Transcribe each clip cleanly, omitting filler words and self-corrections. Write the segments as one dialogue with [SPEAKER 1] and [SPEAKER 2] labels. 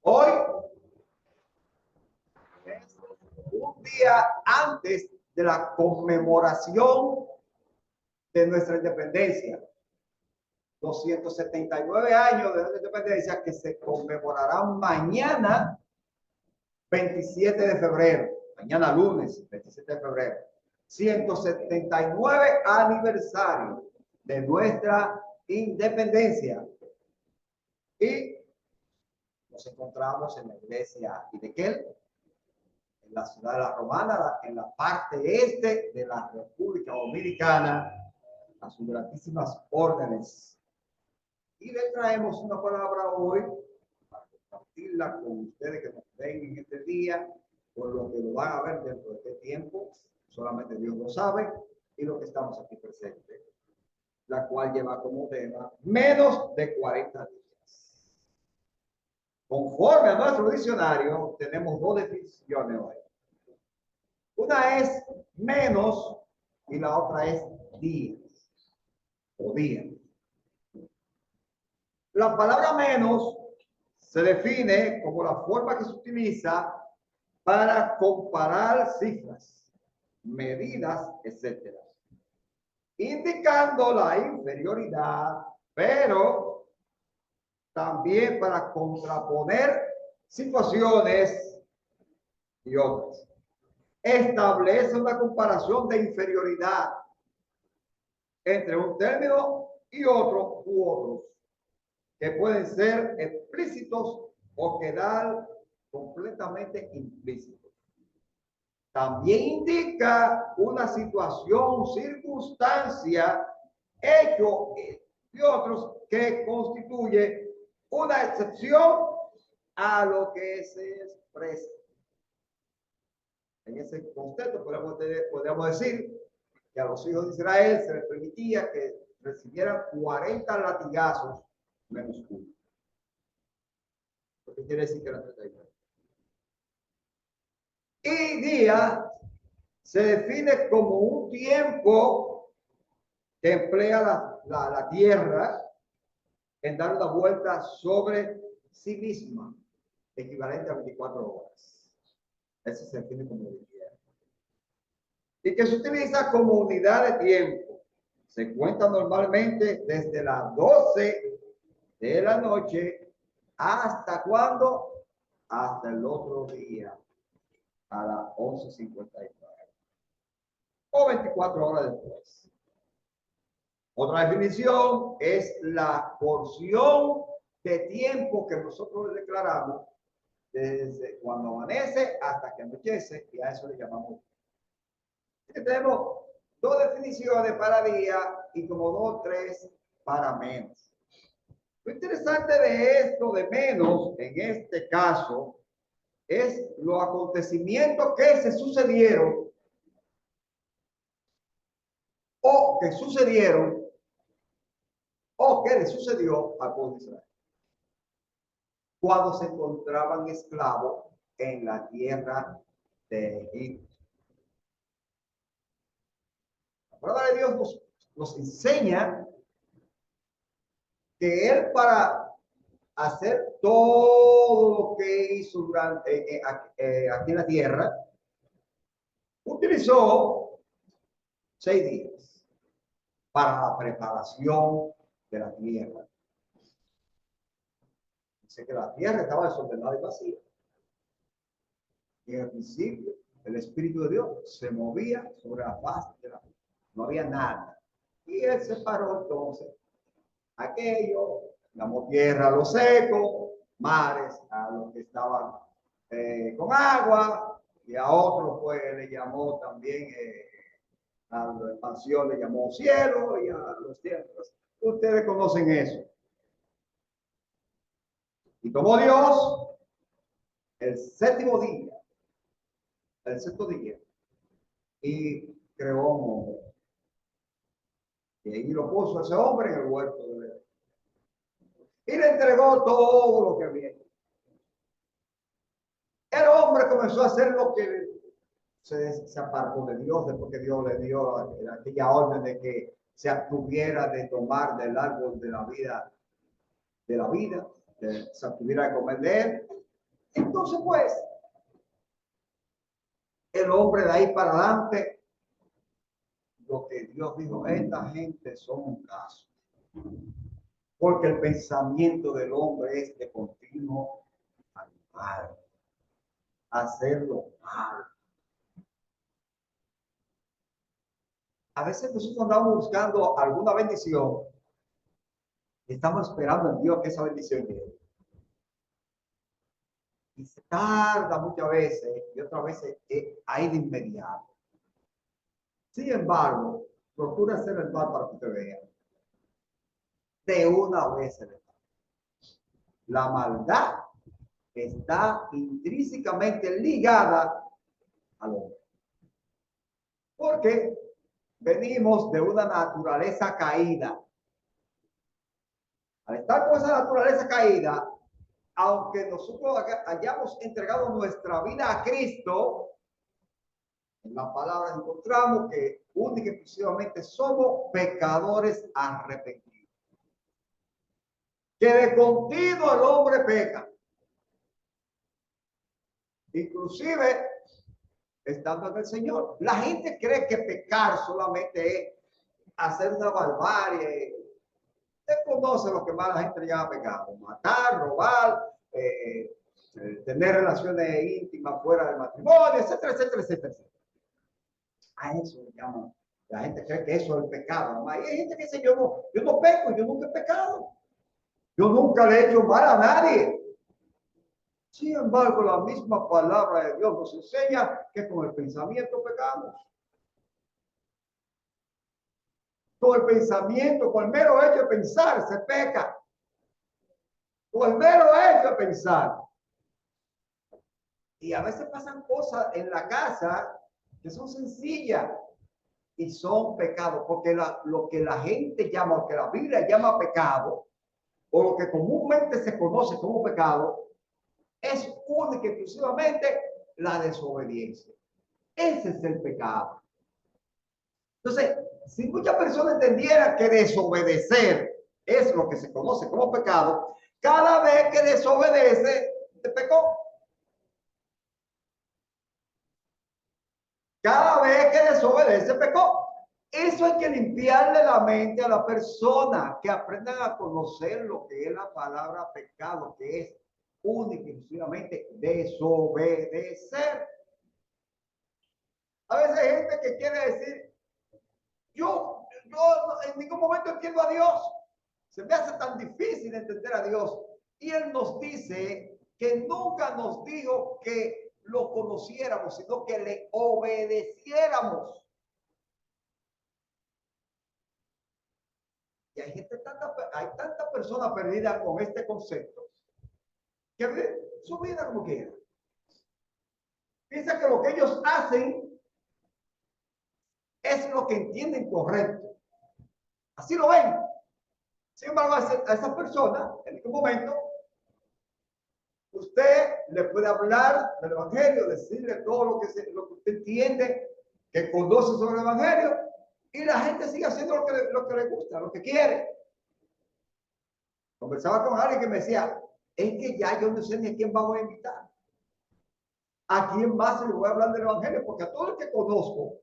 [SPEAKER 1] Hoy es un día antes de la conmemoración de nuestra independencia. 279 años de nuestra independencia que se conmemorarán mañana 27 de febrero. Mañana lunes 27 de febrero. 179 aniversario de nuestra independencia. Y nos encontramos en la iglesia Idequel, en la ciudad de La Romana, en la parte este de la República Dominicana, a sus gratísimas órdenes. Y le traemos una palabra hoy para compartirla con ustedes que nos ven en este día, por lo que lo van a ver dentro de este tiempo, solamente Dios lo sabe, y lo que estamos aquí presentes, la cual lleva como tema menos de 40 días. Conforme a nuestro diccionario, tenemos dos definiciones hoy. Una es menos y la otra es días o días. La palabra menos se define como la forma que se utiliza para comparar cifras, medidas, etc., indicando la inferioridad, pero también para contraponer situaciones y otras. Establece una comparación de inferioridad entre un término y otro u otros, que pueden ser explícitos o quedar completamente implícitos. También indica una situación, circunstancia, hecho y otros que constituye una excepción a lo que se expresa. En ese contexto podríamos decir que a los hijos de Israel se les permitía que recibieran 40 latigazos menos uno. ¿Qué quiere decir que era 39? Y día se define como un tiempo que emplea la tierra en dar una vuelta sobre sí misma, equivalente a 24 horas. Eso se define como día. Y que se utiliza como unidad de tiempo. Se cuenta normalmente desde las 12 de la noche hasta cuando, hasta el otro día, a las 11:59 o 24 horas después. Otra definición es la porción de tiempo que nosotros declaramos desde cuando amanece hasta que anochece, y a eso le llamamos. Tenemos dos definiciones para día y como dos o tres para menos. Lo interesante de esto de menos, en este caso, es los acontecimientos que se sucedieron o que sucedieron o que le sucedió al pueblo de Israel cuando se encontraban esclavos en la tierra de Egipto. La palabra de Dios nos enseña que él, para hacer todo lo que hizo durante aquí en la tierra, utilizó 6 días para la preparación de la tierra. Dice que la tierra estaba desordenada y vacía. Y en el principio, el Espíritu de Dios se movía sobre la faz de la tierra. No había nada. Y él separó entonces aquello, llamó tierra a lo seco, mares a los que estaban con agua, y a otros pues le llamó también, a la expansión le llamó cielo, y a los cielos. Ustedes conocen eso. Y tomó Dios el séptimo día, el sexto día, y creó un hombre. Y ahí lo puso a ese hombre en el huerto de Edén. Y le entregó todo lo que había. El hombre comenzó a hacer lo que se apartó de Dios después que Dios le dio aquella orden de que se abstuviera de tomar del árbol de la vida, que se abstuviera de comer de él. Entonces, pues, el hombre de ahí para adelante, lo que Dios dijo, esta gente son un caso. Porque el pensamiento del hombre es de continuo al mal, hacerlo mal. A veces nosotros andamos buscando alguna bendición y estamos esperando en Dios que esa bendición llegue. Y se tarda muchas veces y otras veces hay de inmediato. Sin embargo, procura hacer el mal para que te vean. De una vez el mal. La maldad está intrínsecamente ligada al hombre. Porque venimos de una naturaleza caída. Al estar con esa naturaleza caída, aunque nosotros hayamos entregado nuestra vida a Cristo, en la palabra encontramos que única y exclusivamente somos pecadores arrepentidos. Que de continuo el hombre peca. Inclusive, estando en el Señor, la gente cree que pecar solamente es hacer una barbarie. Usted conoce lo que más la gente llama pecado: matar, robar, tener relaciones íntimas fuera del matrimonio, etcétera, etcétera, etcétera. A eso le llaman. La gente cree que eso es el pecado. Y hay gente que dice, yo no peco, yo nunca he pecado. Yo nunca le he hecho mal a nadie. Sin embargo, la misma palabra de Dios nos enseña que con el pensamiento pecamos. Con el pensamiento, con el mero hecho de pensar, se peca. Con el mero hecho de pensar. Y a veces pasan cosas en la casa que son sencillas y son pecados, porque lo que la gente llama, o que la Biblia llama pecado, o lo que comúnmente se conoce como pecado, es única y exclusivamente la desobediencia. Ese es el pecado. Entonces, si muchas personas entendieran que desobedecer es lo que se conoce como pecado, cada vez que desobedece, te pecó. Cada vez que desobedece, pecó. Eso hay que limpiarle la mente a la persona, que aprendan a conocer lo que es la palabra pecado, que es única y exclusivamente desobedecer. A veces hay gente que quiere decir, yo en ningún momento entiendo a Dios. Se me hace tan difícil entender a Dios. Y Él nos dice que nunca nos dijo que lo conociéramos, sino que le obedeciéramos. Y hay tanta persona perdida con este concepto que vive su vida como quiera. Piensa que lo que ellos hacen es lo que entienden correcto. Así lo ven. Sin embargo, a esa persona, en ningún momento, usted le puede hablar del Evangelio, decirle todo lo que usted entiende, que conoce sobre el Evangelio, y la gente sigue haciendo lo que le gusta, lo que quiere. Conversaba con alguien que me decía, es que ya yo no sé ni a quién vamos a invitar. ¿A quién más le voy a hablar del Evangelio? Porque a todo el que conozco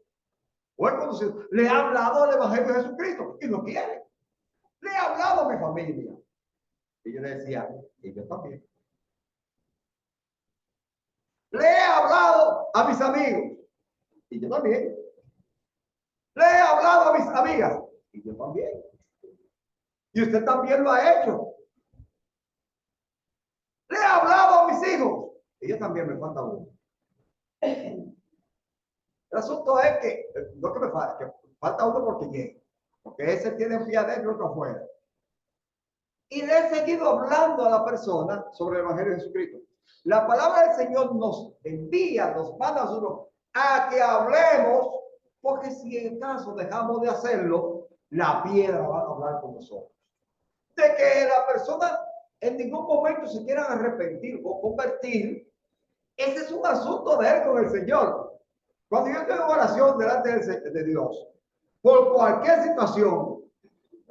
[SPEAKER 1] o he conocido, le he hablado del Evangelio de Jesucristo y no quiere. Le he hablado a mi familia. Y yo le decía, y yo también. Le he hablado a mis amigos. Y yo también. Le he hablado a mis amigas. Y yo también. Y usted también lo ha hecho. Le he hablado a mis hijos. Y yo también, me falta uno. El asunto es que, no que me falta, que falta uno porque llegue. Porque ese tiene un pie adentro y otro afuera. Y le he seguido hablando a la persona sobre el Evangelio de Jesucristo. La palabra del Señor nos envía, nos manda a nosotros a que hablemos, porque si en caso dejamos de hacerlo, la piedra va a hablar con nosotros. De que la persona en ningún momento se quiera arrepentir o convertir, ese es un asunto de él con el Señor. Cuando yo estoy en oración delante de Dios, por cualquier situación,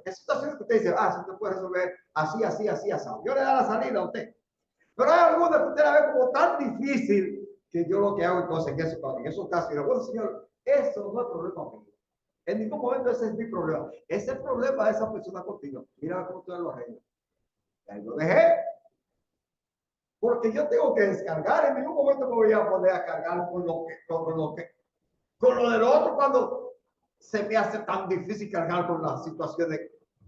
[SPEAKER 1] es situación que usted dice, se te puede resolver así, así, así, así. Yo le da la salida a usted. Pero hay algunas que usted la ve como tan difícil que yo lo que hago entonces en esos casos, digo, bueno, señor, eso no es problema mío. En ningún momento ese es mi problema. Ese es el problema de esa persona contigo. Mira cómo usted lo arregla. Y ahí lo dejé. Porque yo tengo que descargar. En ningún momento me voy a poner a cargar con lo del otro cuando se me hace tan difícil cargar con las situaciones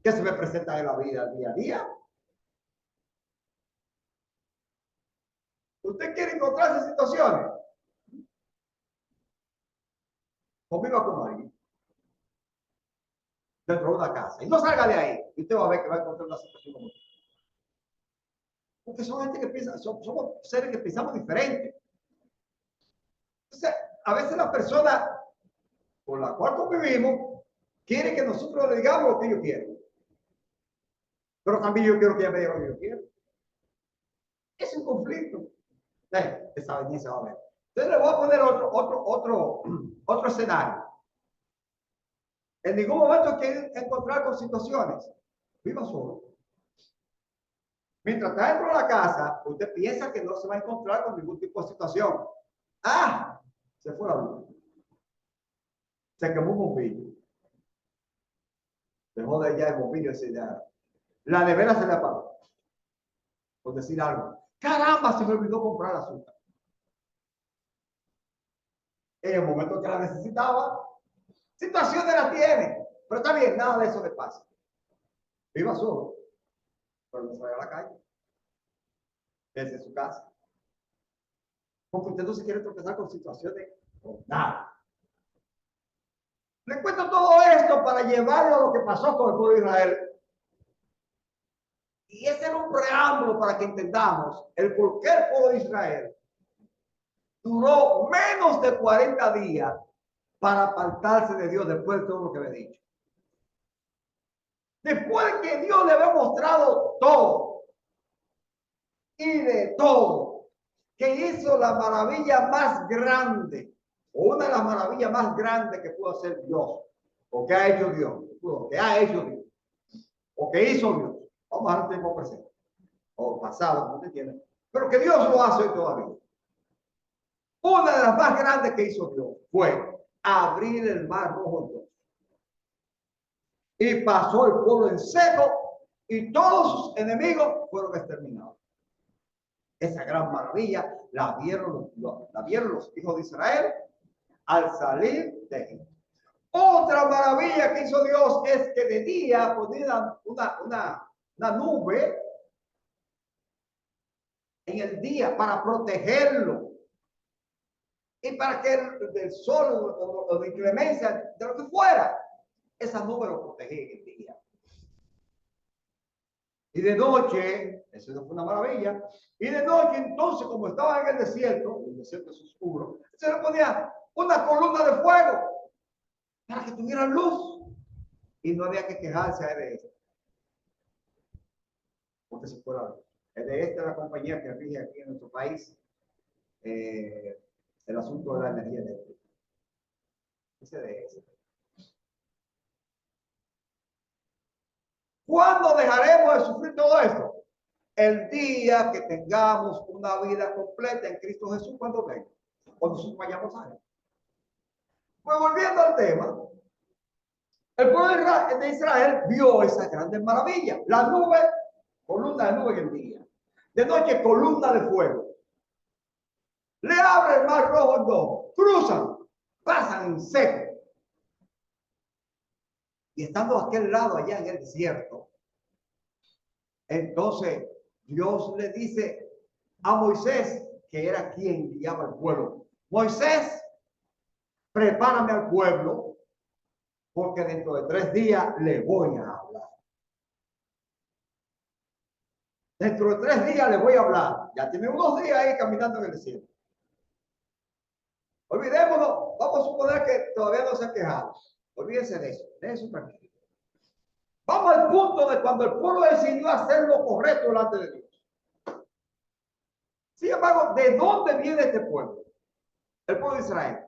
[SPEAKER 1] que se me presentan en la vida día a día. ¿Usted quiere encontrarse situaciones? Conviva con alguien dentro de una casa y no salga de ahí. Y usted va a ver que va a encontrar una situación como esta. Porque son gente que piensa, somos seres que pensamos diferente. Entonces, a veces la persona con la cual convivimos quiere que nosotros le digamos lo que yo quiero. Pero también yo quiero que ella me diga lo que yo quiero. Es un conflicto. Esa belleza va a ver. Entonces le voy a poner otro escenario. En ningún momento quiere encontrar con situaciones. Viva solo. Mientras está dentro de la casa, usted piensa que no se va a encontrar con ningún tipo de situación. ¡Ah! Se fue la luz. Se quemó un bombillo. Dejó de ya el bombillo ese ya. La nevera se le apagó. Por decir algo. ¡Caramba! Se me olvidó comprar azúcar. En el momento que la necesitaba, situaciones las tiene. Pero está bien, nada de eso le pasa. Viva solo. Pero no se vaya a la calle. Desde su casa. Porque usted no se quiere tropezar con situaciones con nada. Le cuento todo esto para llevarlo a lo que pasó con el pueblo de Israel. Y ese era un preámbulo para que entendamos el por qué el pueblo de Israel duró menos de 40 días para apartarse de Dios después de todo lo que había dicho. Después de que Dios le había mostrado todo y de todo, que hizo la maravilla más grande, o una de las maravillas más grandes que pudo hacer Dios, o que ha hecho Dios, o que ha hecho Dios, o que hizo Dios. Vamos a dar un tiempo presente, o pasado, como usted quiere, pero que Dios lo hace todavía. Una de las más grandes que hizo Dios fue abrir el mar rojo en dos. Y pasó el pueblo en seco y todos sus enemigos fueron exterminados. Esa gran maravilla la vieron los hijos de Israel al salir de Egipto. Otra maravilla que hizo Dios es que de día ponían una nube en el día para protegerlo y para que del sol o de inclemencia, de lo que fuera, esa nube lo protegía en el día. Y de noche, eso fue una maravilla, y de noche entonces, como estaba en el desierto es oscuro, se le ponía una columna de fuego para que tuvieran luz y no había que quejarse de eso. Porque se fuera luz. Es de esta la compañía que rige aquí en nuestro país el asunto de la energía eléctrica. Ese de ese. ¿Cuándo dejaremos de sufrir todo esto? El día que tengamos una vida completa en Cristo Jesús cuando venga. Cuando nosotros vayamos a él. Pues volviendo al tema, el pueblo de Israel vio esa grande maravilla. La nube, columna de nube en el día. De noche, columna de fuego. Le abre el mar rojo en dos. Cruzan, pasan en seco. Y estando a aquel lado, allá en el desierto, entonces Dios le dice a Moisés, que era quien guiaba al pueblo: Moisés, prepárame al pueblo, porque dentro de 3 días le voy a hablar. Dentro de 3 días le voy a hablar. Ya tiene unos días ahí caminando en el desierto. Olvidémonos, vamos a suponer que todavía no se ha quejado. Olvídense de eso tranquilo. Vamos al punto de cuando el pueblo decidió hacer lo correcto delante de Dios. Sin embargo, ¿de dónde viene este pueblo? El pueblo de Israel.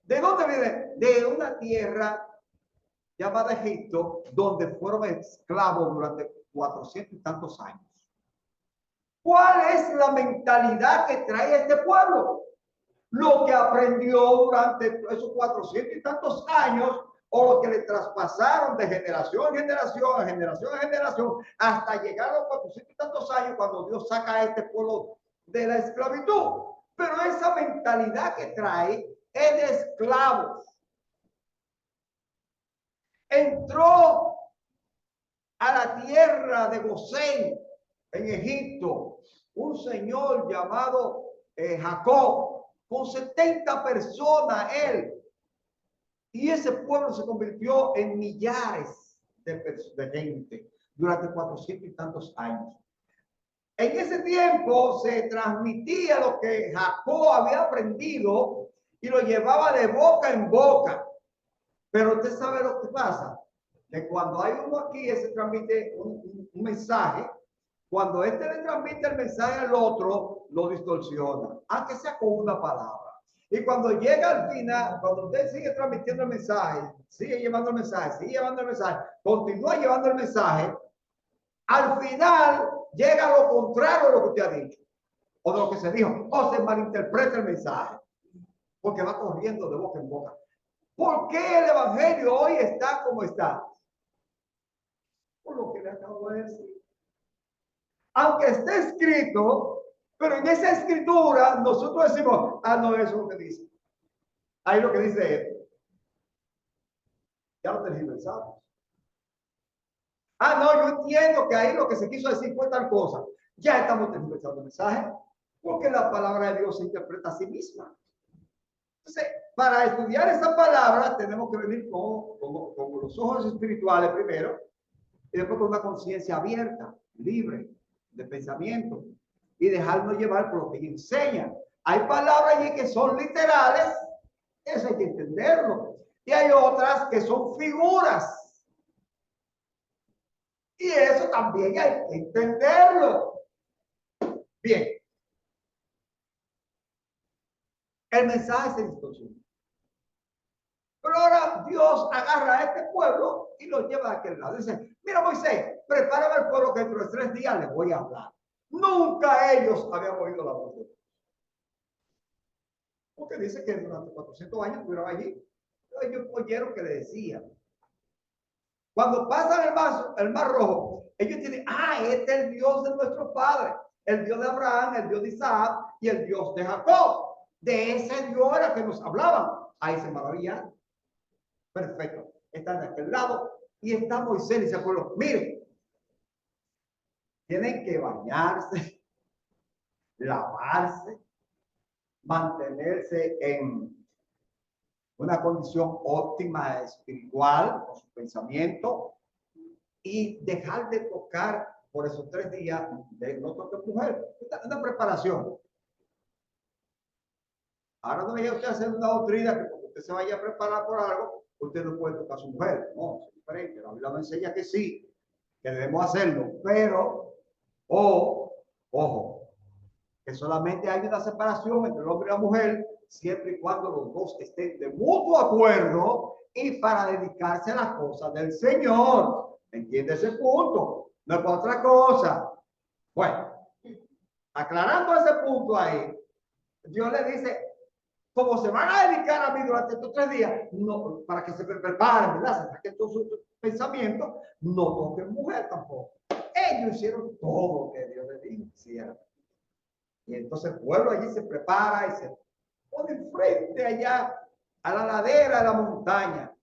[SPEAKER 1] ¿De dónde viene? De una tierra llamada Egipto, donde fueron esclavos durante 400 y tantos años. ¿Cuál es la mentalidad que trae este pueblo? Lo que aprendió durante esos 400 y tantos años, o lo que le traspasaron de generación en generación, de generación en generación, hasta llegar a los 400 y tantos años cuando Dios saca a este pueblo de la esclavitud. Pero esa mentalidad que trae es de esclavos. Entró a la tierra de Gosén, en Egipto, un señor llamado Jacob, con 70 personas él. Y ese pueblo se convirtió en millares de gente durante 400 y tantos años. En ese tiempo se transmitía lo que Jacob había aprendido y lo llevaba de boca en boca. Pero usted sabe lo que pasa, que cuando hay uno aquí, se transmite un mensaje. Cuando este le transmite el mensaje al otro, lo distorsiona, aunque sea con una palabra. Y cuando llega al final, cuando usted sigue transmitiendo el mensaje, sigue llevando el mensaje, sigue llevando el mensaje, continúa llevando el mensaje, al final llega a lo contrario de lo que usted ha dicho, o de lo que se dijo, o se malinterpreta el mensaje, porque va corriendo de boca en boca. ¿Por qué el evangelio hoy está como está? Por lo que le acabo de decir. Aunque esté escrito, pero en esa escritura nosotros decimos, ah, no, eso es lo que dice. Ahí lo que dice él. Ya lo tergiversamos. Ah, no, yo entiendo que ahí lo que se quiso decir fue tal cosa. Ya estamos tergiversando el mensaje, porque la palabra de Dios se interpreta a sí misma. Entonces, para estudiar esa palabra tenemos que venir con los ojos espirituales primero, y después con una conciencia abierta, libre de pensamiento, y dejarnos llevar por lo que enseña. Hay palabras allí que son literales, eso hay que entenderlo. Y hay otras que son figuras. Y eso también hay que entenderlo. Bien. El mensaje se distorsiona. Pero ahora Dios agarra a este pueblo y lo lleva a aquel lado. Dice, mira Moisés, prepárame al pueblo que dentro de 3 días les voy a hablar. Nunca ellos habían oído la voz de Dios. Porque dice que durante 400 años estuvieron allí. Ellos oyeron que le decían. Cuando pasan el mar rojo, ellos tienen, este es el Dios de nuestros padres. El Dios de Abraham, el Dios de Isaac y el Dios de Jacob. De ese Dios era que nos hablaban. Ahí se maravillan. Perfecto. Están de aquel lado y está Moisés y se acuerdan. Miren, tienen que bañarse, lavarse, mantenerse en una condición óptima espiritual con su pensamiento y dejar de tocar por esos 3 días de no tocar mujer. Una preparación. Ahora no vaya usted a hacer una doctrina que porque usted se vaya a preparar por algo, usted no puede tocar a su mujer. No, es diferente. La Biblia me enseña que sí, que debemos hacerlo, pero, ojo, que solamente hay una separación entre el hombre y la mujer, siempre y cuando los dos estén de mutuo acuerdo y para dedicarse a las cosas del Señor. ¿Entiende ese punto? No es para otra cosa. Bueno, aclarando ese punto ahí, Dios le dice, como se van a dedicar a mí durante estos 3 días, no, para que se preparen, ¿verdad? Se saquen todos sus pensamientos, no toquen mujer tampoco. Ellos hicieron todo lo que Dios les dijo que hicieran. Y entonces el pueblo allí se prepara y se pone enfrente allá a la ladera de la montaña.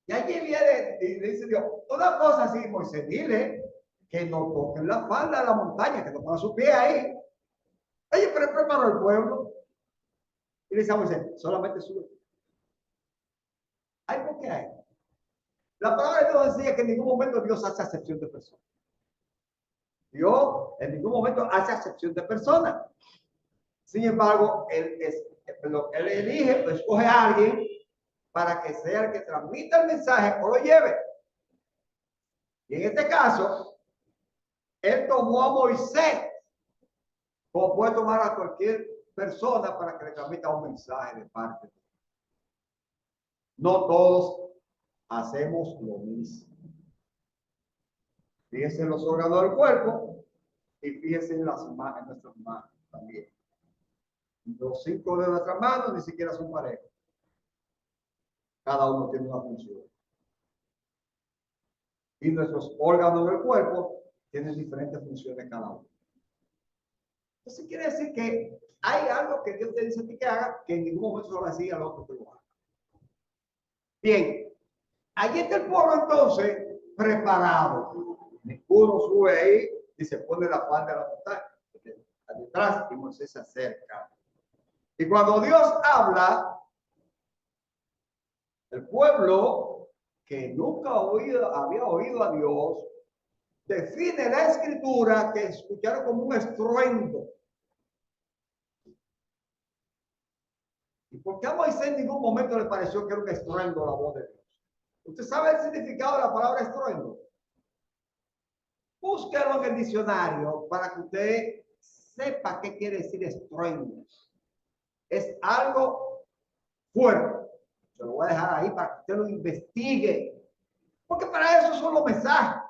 [SPEAKER 1] Y allí viene y dice Dios, una cosa así, Moisés, dile que no toquen la falda de la montaña, que no pongan su pie ahí. Oye, pero preparó el pueblo. Y le dice a Moisés, solamente sube. ¿Hay por qué hay? La palabra de Dios decía que en ningún momento Dios hace acepción de personas. Dios en ningún momento hace acepción de personas. Sin embargo, él elige, escoge a alguien para que sea el que transmita el mensaje o lo lleve. Y en este caso, él tomó a Moisés, como puede tomar a cualquier persona para que le transmita un mensaje de parte de Dios. No todos hacemos lo mismo. Fíjense los órganos del cuerpo. Y fíjense en las manos, en nuestras manos también. Los 5 de nuestras manos ni siquiera son parejos. Cada uno tiene una función. Y nuestros órganos del cuerpo tienen diferentes funciones cada uno. Entonces quiere decir que hay algo que Dios te dice a ti que haga, que en ningún momento se lo va a decir al otro que lo haga. Bien, allí está el pueblo entonces preparado. Uno sube ahí y se pone la falda de la montaña detrás y Moisés se acerca. Y cuando Dios habla, el pueblo que nunca había oído a Dios, define la escritura que escucharon como un estruendo. ¿Y por qué a Moisés en ningún momento le pareció que era un estruendo la voz de Dios? ¿Usted sabe el significado de la palabra estruendo? Búsquelo en el diccionario para que usted sepa qué quiere decir estruendo. Es algo fuerte. Se lo voy a dejar ahí para que usted lo investigue. Porque para eso son los mensajes.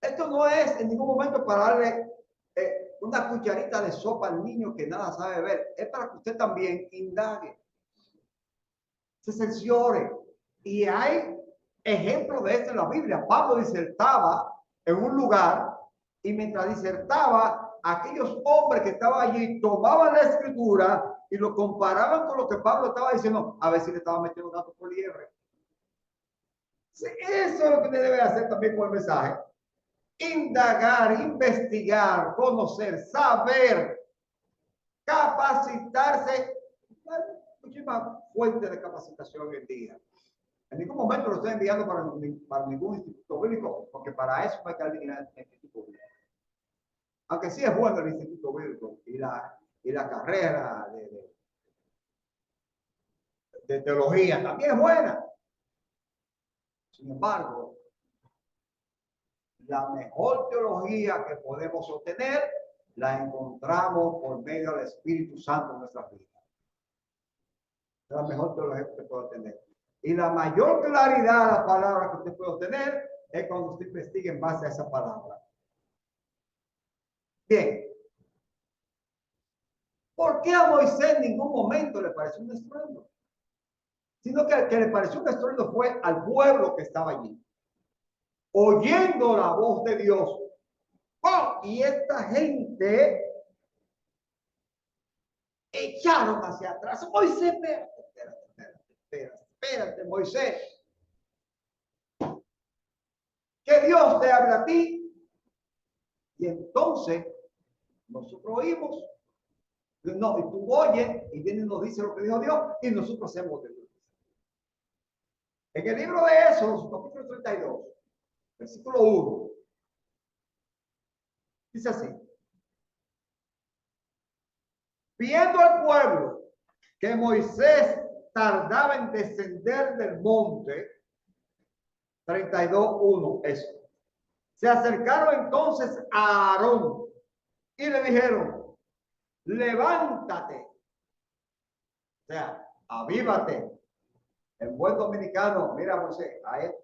[SPEAKER 1] Esto no es en ningún momento para darle una cucharita de sopa al niño que nada sabe ver. Es para que usted también indague, se cerciore. Y hay ejemplos de esto en la Biblia. Pablo disertaba en un lugar y mientras disertaba, aquellos hombres que estaban allí tomaban la escritura y lo comparaban con lo que Pablo estaba diciendo, a ver si le estaba metiendo gato por liebre. Sí, eso es lo que usted debe hacer también con el mensaje. Indagar, investigar, conocer, saber, capacitarse. Hay muchísimas fuentes de capacitación hoy en día. En ningún momento lo estoy enviando para ningún instituto bíblico, porque para eso no hay que alguien en el instituto bíblico. Aunque sí es bueno el instituto bíblico y la carrera de teología también es buena. Sin embargo, la mejor teología que podemos obtener la encontramos por medio del Espíritu Santo en nuestras vidas. Es la mejor teología que usted puede obtener. Y la mayor claridad de la palabra que usted puede obtener es cuando usted investigue en base a esa palabra. Bien. ¿Por qué a Moisés en ningún momento le pareció un estruendo? Sino que al que le pareció un estruendo fue al pueblo que estaba allí, oyendo la voz de Dios. Oh, y esta gente echaron hacia atrás. Moisés, espérate, Moisés. Que Dios te habla a ti. Y entonces nosotros oímos. No, y tú oyes y viene y nos dice lo que dijo Dios y nosotros hacemos lo que Dios dice. En el libro de Éxodo, capítulo 32, versículo 1, dice así. Viendo al pueblo que Moisés tardaba en descender del monte, 32:1, eso. Se acercaron entonces a Aarón y le dijeron, levántate, o sea, avívate. En buen dominicano, mira Moisés, a él.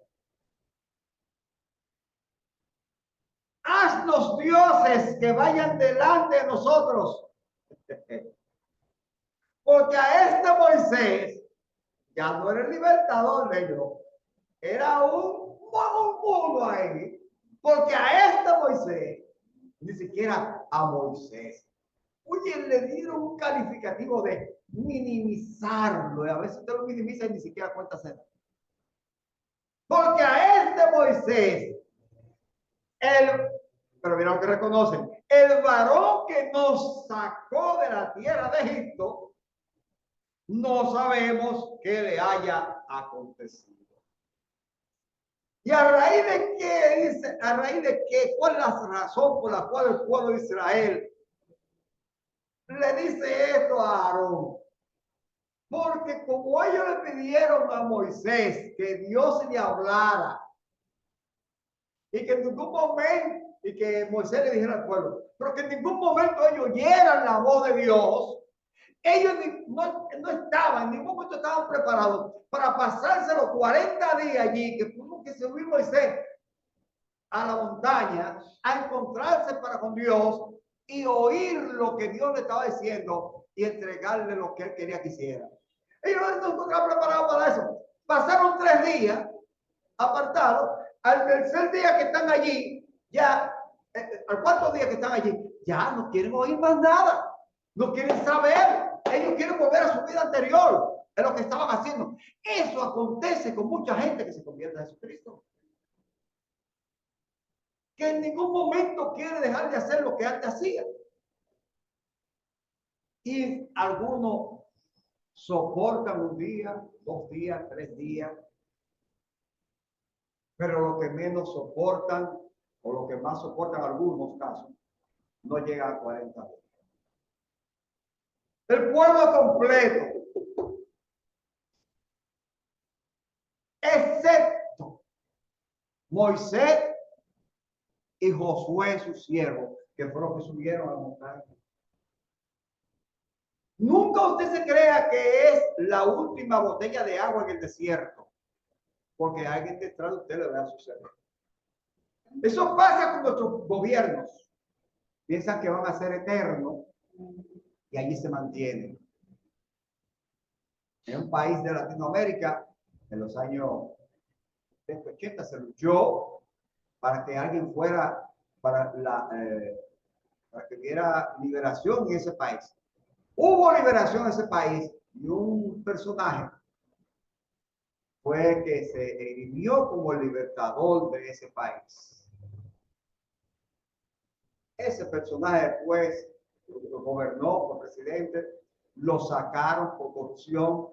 [SPEAKER 1] Haznos dioses que vayan delante de nosotros. Porque a este Moisés ya no era el libertador de ellos, era un mundo ahí. Porque a este Moisés, ni siquiera a Moisés. Oye, le dieron un calificativo de minimizarlo. Y a veces usted lo minimiza y ni siquiera cuenta cero. Porque a este Moisés, pero mira lo que reconocen, el varón que nos sacó de la tierra de Egipto, no sabemos qué le haya acontecido. ¿Y a raíz de qué dice? ¿A raíz de qué? ¿Cuál es la razón por la cual el pueblo de Israel le dice esto a Aarón? Porque como ellos le pidieron a Moisés que Dios le hablara y que en ningún momento, y que Moisés le dijera al pueblo, pero que en ningún momento ellos oyeran la voz de Dios, ellos no estaban, en ningún momento estaban preparados para pasarse los 40 días allí, que tuvo que subir Moisés a la montaña a encontrarse para con Dios y oír lo que Dios le estaba diciendo y entregarle lo que él quería que hiciera. Ellos no se encontraban preparados para eso. Pasaron 3 días apartados. Al tercer día que están allí, ya, al cuarto día que están allí, ya no quieren oír más nada. No quieren saber. Ellos quieren volver a su vida anterior. Es lo que estaban haciendo. Eso acontece con mucha gente que se convierte a Jesucristo. Que en ningún momento quiere dejar de hacer lo que antes hacía. Y algunos soportan 1 día, 2 días, 3 días. Pero lo que menos soportan, o lo que más soportan en algunos casos, no llega a 40 días. El pueblo completo, excepto Moisés y Josué, su siervo, que fueron los que subieron a la montaña. Nunca usted se crea que es la última botella de agua en el desierto, porque alguien detrás de usted le va a suceder. Eso pasa con nuestros gobiernos. Piensan que van a ser eternos y allí se mantienen. En un país de Latinoamérica, en los años 80 se luchó para que alguien fuera para que hubiera liberación en ese país. Hubo liberación en ese país y un personaje fue que se erimió como el libertador de ese país. Ese personaje pues gobernó como presidente, lo sacaron por corrupción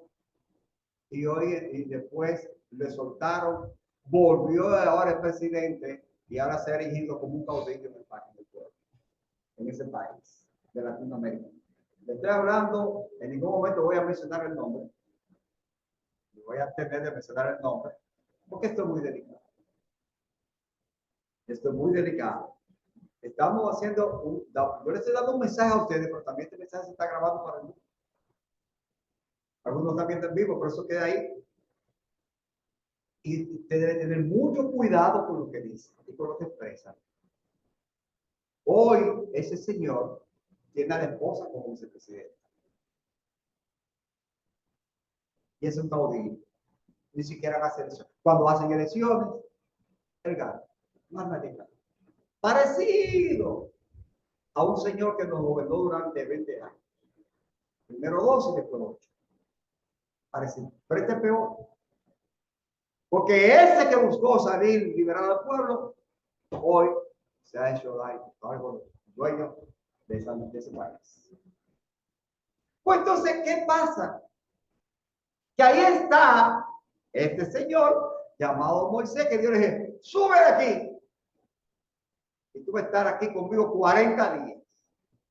[SPEAKER 1] y después le soltaron, volvió ahora el presidente y ahora se ha erigido como un caudillo en el país, en ese país de Latinoamérica. Le estoy hablando, en ningún momento voy a mencionar el nombre, voy a tener de mencionar el nombre, porque esto es muy delicado. Esto es muy delicado. Estamos haciendo, yo les estoy dando un mensaje a ustedes, pero también este mensaje se está grabando para el mundo. Algunos también están vivos, por eso queda ahí. Y usted debe tener mucho cuidado con lo que dice y con lo que expresa. Hoy ese señor tiene a la esposa como vicepresidente. Y es un caudillo. Ni siquiera hace eso. Cuando hacen elecciones, él gana. Más nadie. Parecido a un señor que nos gobernó durante 20 años. Primero 2 y después 8. Parecido. Pero este es peor. Porque ese que buscó salir, liberar al pueblo, hoy se ha hecho algo dueño de ese país. Pues entonces, ¿qué pasa? Que ahí está este señor llamado Moisés, que Dios le dice, sube de aquí. Y tú vas a estar aquí conmigo 40 días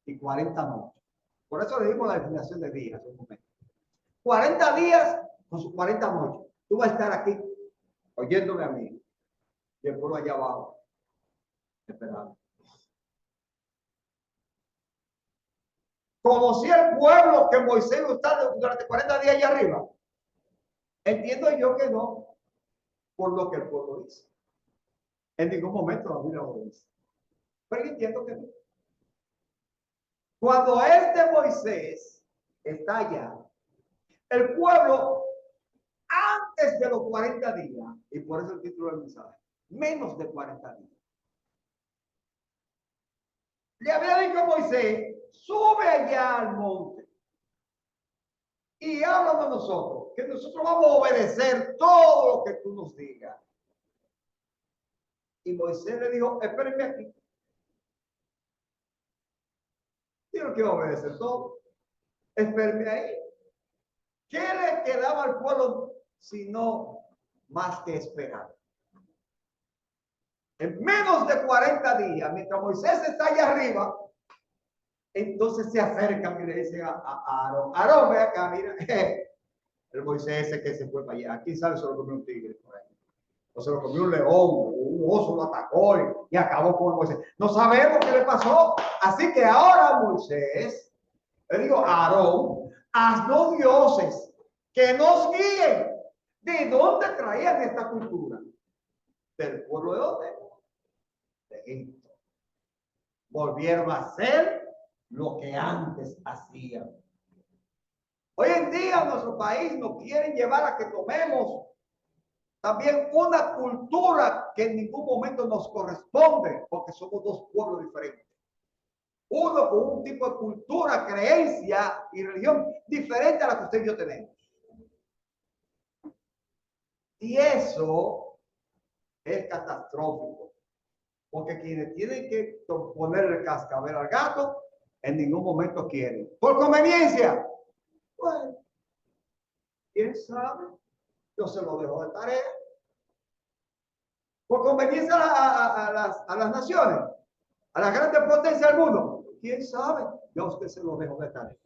[SPEAKER 1] y 40 noches. Por eso le dimos la definición de días. 40 días con sus 40 noches. Tú vas a estar aquí oyéndome a mí. Y el pueblo allá abajo, esperando. ¿Conocía el pueblo que Moisés iba a estar durante 40 días allá arriba? Entiendo yo que no, por lo que el pueblo dice. En ningún momento la Biblia lo dice. Pero entiendo que no. Cuando este Moisés está allá, el pueblo, antes de los 40 días, y por eso el título del mensaje, menos de 40 días, le había dicho a Moisés, sube allá al monte y háblanos a nosotros, que nosotros vamos a obedecer todo lo que tú nos digas. Y Moisés le dijo, espérenme aquí. Yo no quiero obedecer todo. Espérenme ahí. ¿Qué le quedaba al pueblo sino más que esperar? En menos de 40 días, mientras Moisés está allá arriba, entonces se acercan y le dicen a Aarón, Aarón, ve acá, mira, el Moisés ese que se fue para allá. ¿Quién sabe si lo comió un tigre por ahí? O se lo comió un león, un oso lo atacó y acabó con Moisés. No sabemos qué le pasó. Así que ahora Moisés, le digo, Aarón, haznos dioses que nos guíen. ¿De dónde traían esta cultura? ¿Del pueblo de dónde? de Egipto. Volvieron a hacer lo que antes hacían. Hoy en día nuestro país nos quieren llevar a que tomemos también una cultura que en ningún momento nos corresponde, porque somos dos pueblos diferentes. Uno con un tipo de cultura, creencia y religión diferente a la que usted y yo tenemos. Y eso es catastrófico, porque quienes tienen que ponerle el cascabel al gato, en ningún momento quieren. Por conveniencia. Bueno, quién sabe, yo se lo dejo de tarea. Por conveniencia a las naciones, a las grandes potencias del mundo, quién sabe, yo a usted se lo dejo de tarea.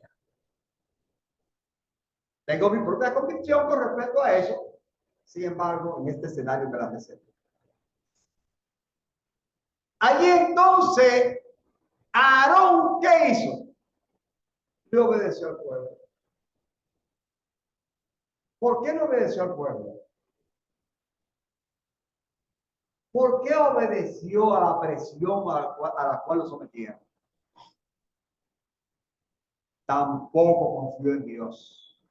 [SPEAKER 1] Tengo mi propia convicción con respecto a eso, sin embargo, en este escenario me la reservo. Allí entonces, Aarón, ¿qué hizo? Le obedeció al pueblo. ¿Por qué no obedeció al pueblo? ¿Por qué obedeció a la presión a la cual lo sometieron? Tampoco confió en Dios.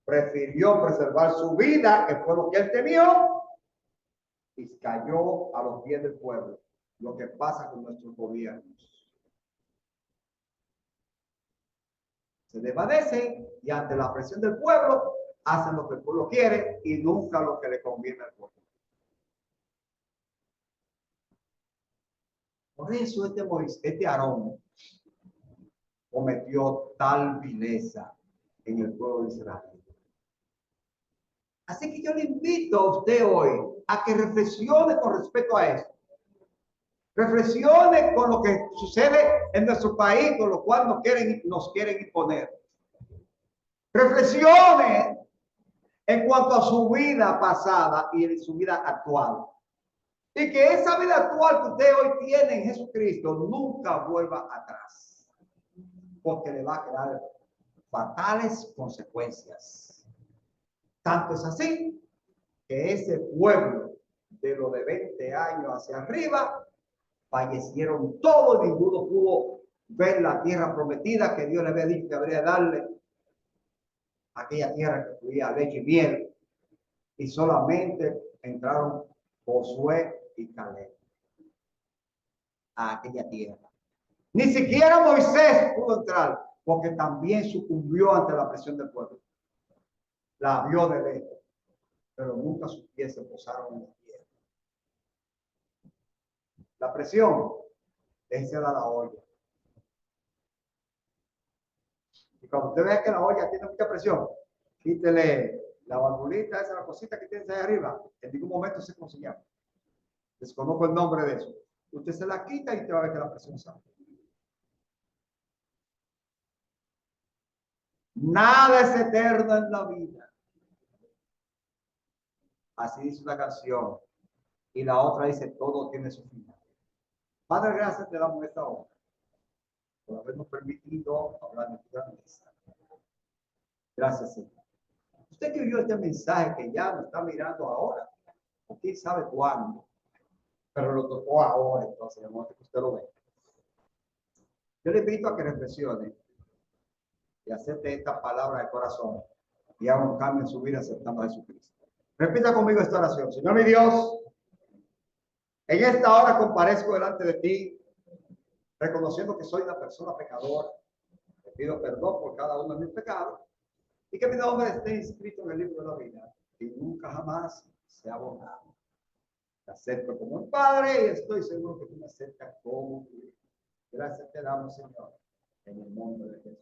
[SPEAKER 1] Prefirió preservar su vida, que fue lo que él temió, y cayó a los pies del pueblo. Lo que pasa con nuestros gobiernos. Se desvanecen y ante la presión del pueblo hacen lo que el pueblo quiere y nunca lo que le conviene al pueblo. Por eso este Aarón cometió tal vileza en el pueblo de Israel. Así que yo le invito a usted hoy a que reflexione con respecto a eso. Reflexione con lo que sucede en nuestro país, con lo cual nos quieren imponer. Reflexione en cuanto a su vida pasada y en su vida actual. Y que esa vida actual que usted hoy tiene en Jesucristo nunca vuelva atrás. Porque le va a crear fatales consecuencias. Tanto es así que ese pueblo de los de 20 años hacia arriba fallecieron todos, ninguno pudo ver la tierra prometida que Dios le había dicho que habría de darle, aquella tierra que fluía leche y miel, y solamente entraron Josué y Caleb a aquella tierra. Ni siquiera Moisés pudo entrar, porque también sucumbió ante la presión del pueblo. La vio de lejos, pero nunca sus pies se posaron en la tierra. La presión, déjese da la olla. Y cuando usted vea que la olla tiene mucha presión, quítele la valvulita, esa la cosita que tiene ahí arriba. En ningún momento sé cómo se llama. Desconozco el nombre de eso. Usted se la quita y usted va a ver que la presión sale. Nada es eterno en la vida. Así dice una canción. Y la otra dice, todo tiene su final. Padre, gracias te damos esta hora por habernos permitido hablar de tu grandeza. Gracias, Señor. Usted que oyó este mensaje que ya nos está mirando ahora, o quién sabe cuándo, pero lo tocó ahora, entonces, de modo que usted lo ve. Yo le invito a que reflexione y acepte esta palabra de corazón y haga un cambio en su vida aceptando a Jesucristo. Repita conmigo esta oración. Señor mi Dios, en esta hora comparezco delante de ti, reconociendo que soy una persona pecadora. Te pido perdón por cada uno de mis pecados y que mi nombre esté inscrito en el libro de la vida y nunca jamás sea borrado. Te acepto como un padre y estoy seguro que tú me aceptas como tu hijo. Gracias te damos, Señor, en el nombre de Jesús.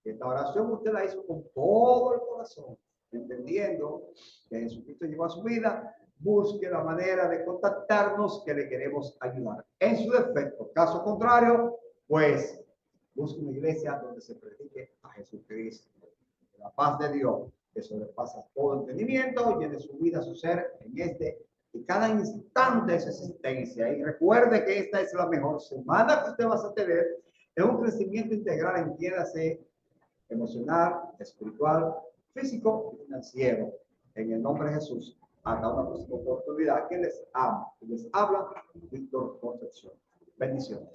[SPEAKER 1] Esta oración usted la hizo con todo el corazón, entendiendo que Jesucristo llegó a su vida. Busque la manera de contactarnos, que le queremos ayudar. En su defecto, caso contrario, pues busque una iglesia donde se predique a Jesucristo. La paz de Dios, que sobrepasa todo entendimiento, llene su vida, su ser en y cada instante de su existencia. Y recuerde que esta es la mejor semana que usted va a tener en un crecimiento integral, entiéndase, emocional, espiritual, físico y financiero. En el nombre de Jesús. Hasta una próxima oportunidad. Que les amo. Que les habla Víctor Concepción. Bendiciones.